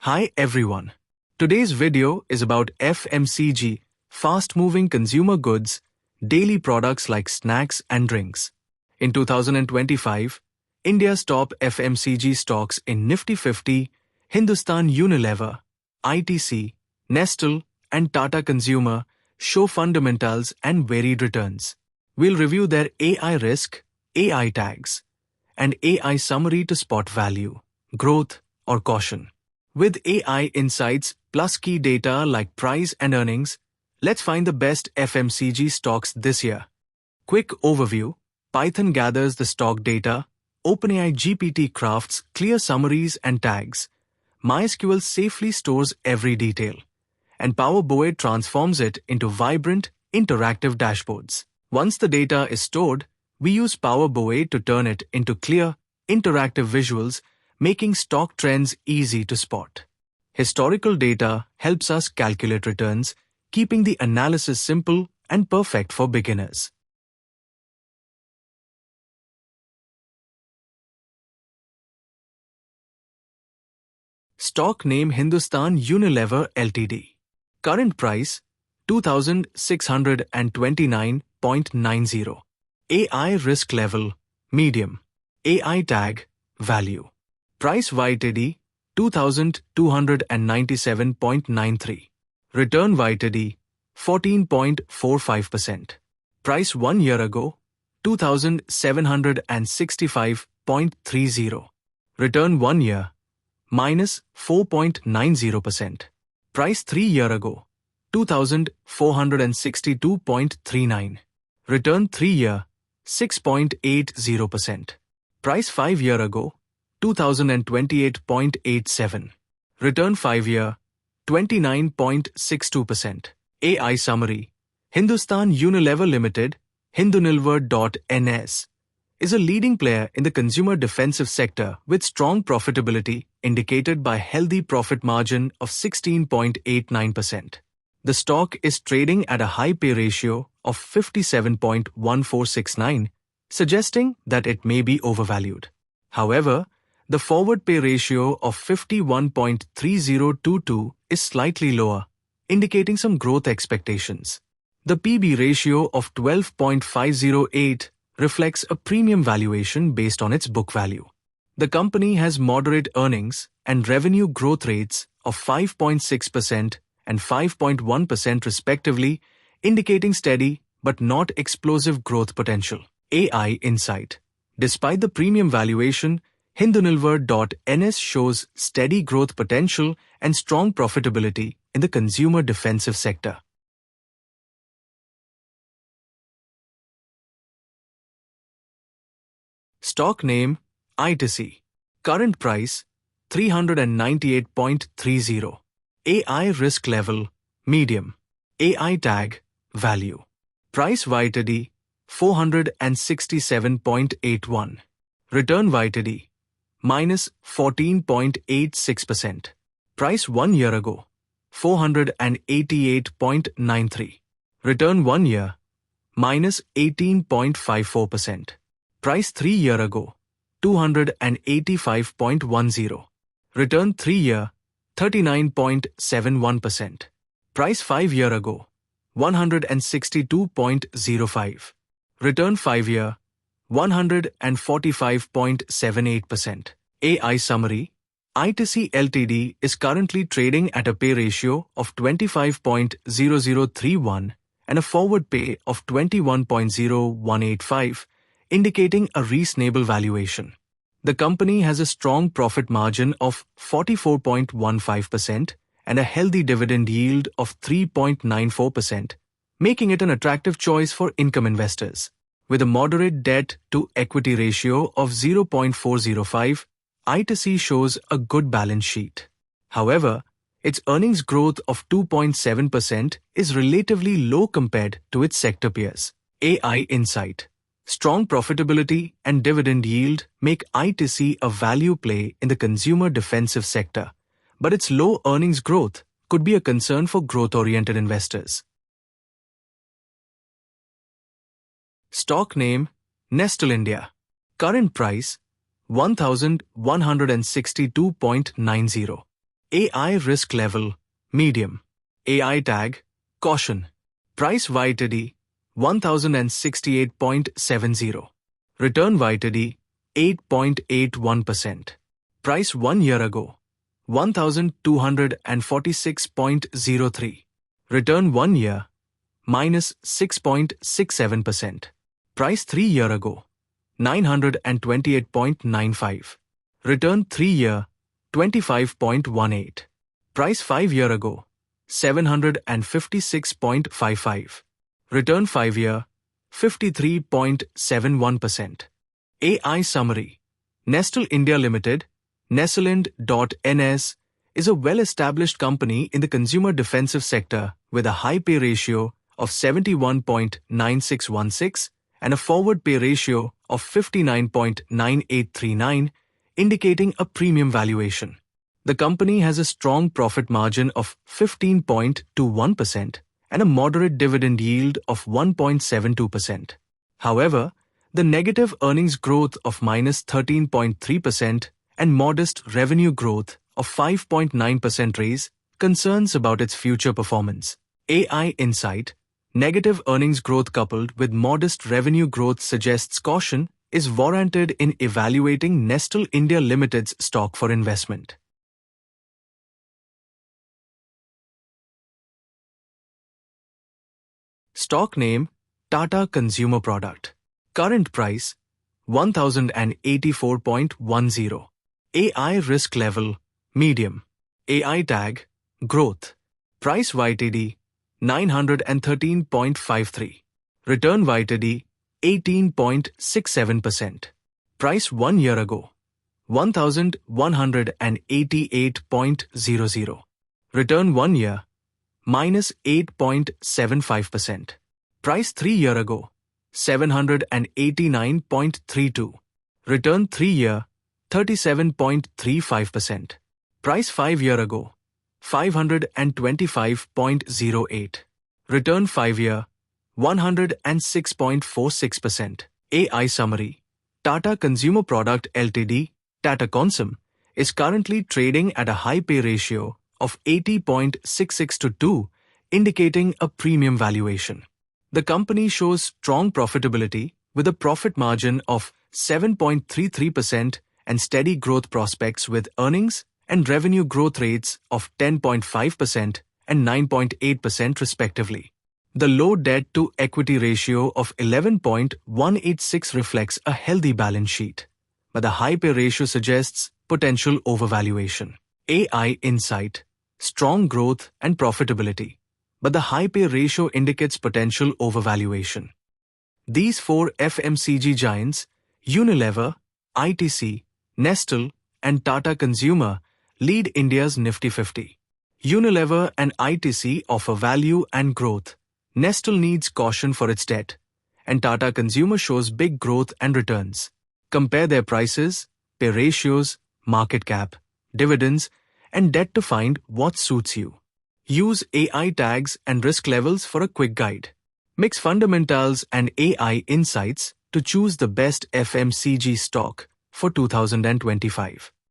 Hi everyone. Today's video is about FMCG, fast-moving consumer goods, daily products like snacks and drinks. In 2025, India's top FMCG stocks in Nifty 50, Hindustan Unilever, ITC, Nestle, and Tata Consumer show fundamentals and varied returns. We'll review their AI risk, AI tags, and AI summary to spot value, growth, or caution. With AI insights plus key data like price and earnings, let's find the best FMCG stocks this year. Quick overview: Python gathers the stock data, OpenAI GPT crafts clear summaries and tags, MySQL safely stores every detail, and Power BI transforms it into vibrant, interactive dashboards. Once the data is stored, we use Power BI to turn it into clear, interactive visuals, making stock trends easy to spot. Historical data helps us calculate returns, keeping the analysis simple and perfect for beginners. Stock name: Hindustan Unilever Ltd. Current price: 2629.90. AI risk level: medium. AI tag: value. Price YTD: 2297.93. Return YTD: 14.45%. Price 1 year ago: 2765.30. Return 1 year: minus 4.90%. Price 3 year ago: 2462.39. Return 3 year: 6.80%. Price 5 year ago: 2028.87. Return 5 year: 29.62%. AI summary: Hindustan Unilever Limited, Hindunilever.ns, is a leading player in the consumer defensive sector with strong profitability indicated by healthy profit margin of 16.89%. The stock is trading at a high pay ratio of 57.1469, suggesting that it may be overvalued. However, the forward pay ratio of 51.3022 is slightly lower, indicating some growth expectations. The PB ratio of 12.508 reflects a premium valuation based on its book value. The company has moderate earnings and revenue growth rates of 5.6% and 5.1% respectively, indicating steady but not explosive growth potential. AI insight: despite the premium valuation, Hindunilever.ns shows steady growth potential and strong profitability in the consumer defensive sector. Stock name: ITC. Current price: 398.30. AI risk level: medium. AI tag: value. Price YTD: 467.81. Return YTD: minus 14.86%. Price 1 year ago: 488.93. Return 1 year: minus 18.54%. Price 3 year ago: 285.10. Return 3 year: 39.71%. Price 5 year ago: 162.05. Return 5 year: 145.78%. AI summary: ITC Ltd is currently trading at a pay ratio of 25.0031 and a forward pay of 21.0185, indicating a reasonable valuation. The company has a strong profit margin of 44.15% and a healthy dividend yield of 3.94%, making it an attractive choice for income investors. With a moderate debt-to-equity ratio of 0.405, ITC shows a good balance sheet. However, its earnings growth of 2.7% is relatively low compared to its sector peers. AI insight: strong profitability and dividend yield make ITC a value play in the consumer defensive sector, but its low earnings growth could be a concern for growth-oriented investors. Stock name: Nestle India. Current price: 1162.90. AI risk level, medium. AI tag, caution. Price YTD, 1068.70. Return YTD, 8.81%. Price 1 year ago, 1246.03. Return 1 year, minus 6.67%. Price 3 year ago, 928.95. Return 3 year, 25.18. Price 5 year ago, 756.55. Return 5 year, 53.71%. AI summary. Nestle India Limited, NESTLEIND.NS, is a well-established company in the consumer defensive sector with a high pay ratio of 71.9616 and a forward pay ratio of 59.9839, indicating a premium valuation. The company has a strong profit margin of 15.21% and a moderate dividend yield of 1.72%. However, the negative earnings growth of minus 13.3% and modest revenue growth of 5.9% raise concerns about its future performance. AI Insight, negative earnings growth coupled with modest revenue growth suggests caution is warranted in evaluating Nestle India Limited's stock for investment. Stock name, Tata Consumer Product. Current price, 1084.10. AI risk level, medium. AI tag, growth. Price YTD, 913.53. Return YTD, 18.67%. Price 1 year ago, 1188.00. Return 1 year, minus 8.75%. Price 3 year ago, 789.32. Return 3 year, 37.35%. Price 5 year ago, 525.08. Return 5 year, 106.46%. AI summary. Tata Consumer Product Ltd, TATACONSUM, is currently trading at a high pay ratio of 80.66 to 2, indicating a premium valuation. The company shows strong profitability with a profit margin of 7.33% and steady growth prospects with earnings and revenue growth rates of 10.5% and 9.8% respectively. The low debt-to-equity ratio of 11.186 reflects a healthy balance sheet, but the high pay ratio suggests potential overvaluation. AI Insight, strong growth and profitability, but the high pay ratio indicates potential overvaluation. These four FMCG giants, Unilever, ITC, Nestle, and Tata Consumer, lead India's Nifty 50. Unilever and ITC offer value and growth. Nestle needs caution for its debt, and Tata Consumer shows big growth and returns. Compare their prices, pay ratios, market cap, dividends, and debt to find what suits you. Use AI tags and risk levels for a quick guide. Mix fundamentals and AI insights to choose the best FMCG stock for 2025.